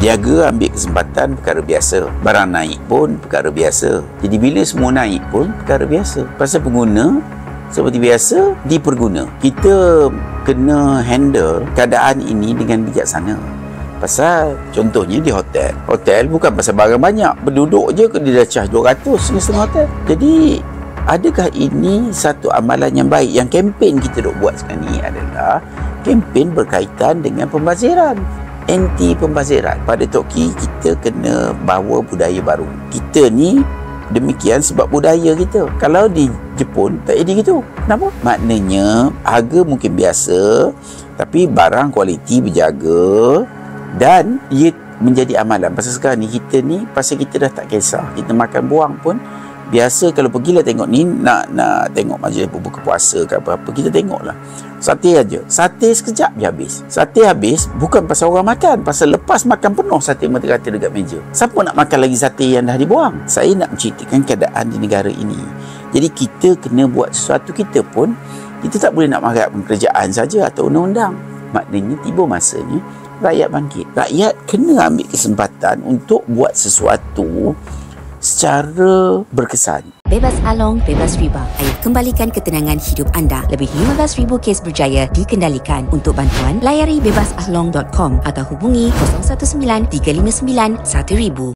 Niaga ambil kesempatan perkara biasa. Barang naik pun perkara biasa. Jadi bila semua naik pun perkara biasa. Pasal pengguna seperti biasa diperguna. Kita kena handle keadaan ini dengan bijaksana. Pasal contohnya di hotel. Hotel bukan pasal barang banyak. Berduduk je dia dah charge 200 setengah hotel. Jadi adakah ini satu amalan yang baik? Yang kempen kita duk buat sekarang ni adalah kempen berkaitan dengan pembaziran. Anti pembaziran. Pada Toki kita kena bawa budaya baru. Kita ni demikian sebab budaya kita. Kalau di Jepun tak jadi gitu. Kenapa? Maknanya harga mungkin biasa tapi barang kualiti berjaga dan ia menjadi amalan. Pasal sekarang ni kita ni pasal kita dah tak kisah. Kita makan buang pun biasa kalau pergilah tengok ni nak tengok majlis berbuka puasa ke apa-apa, kita tengoklah sate aja. Sate sekejap je habis. Sate habis bukan pasal orang makan, pasal lepas makan penuh sate merata-rata dekat meja. Siapa nak makan lagi sate yang dah dibuang? Saya nak menceritakan keadaan di negara ini. Jadi kita kena buat sesuatu. Kita pun kita tak boleh nak mengharapkan kerajaan saja atau undang-undang. Maknanya tiba masanya rakyat bangkit. Rakyat kena ambil kesempatan untuk buat sesuatu secara berkesan. Bebas Along, bebas riba. Ayo kembalikan ketenangan hidup anda. Lebih 15,000 kes berjaya dikendalikan. Untuk bantuan, layari bebasalong.com atau hubungi 019 359 1000.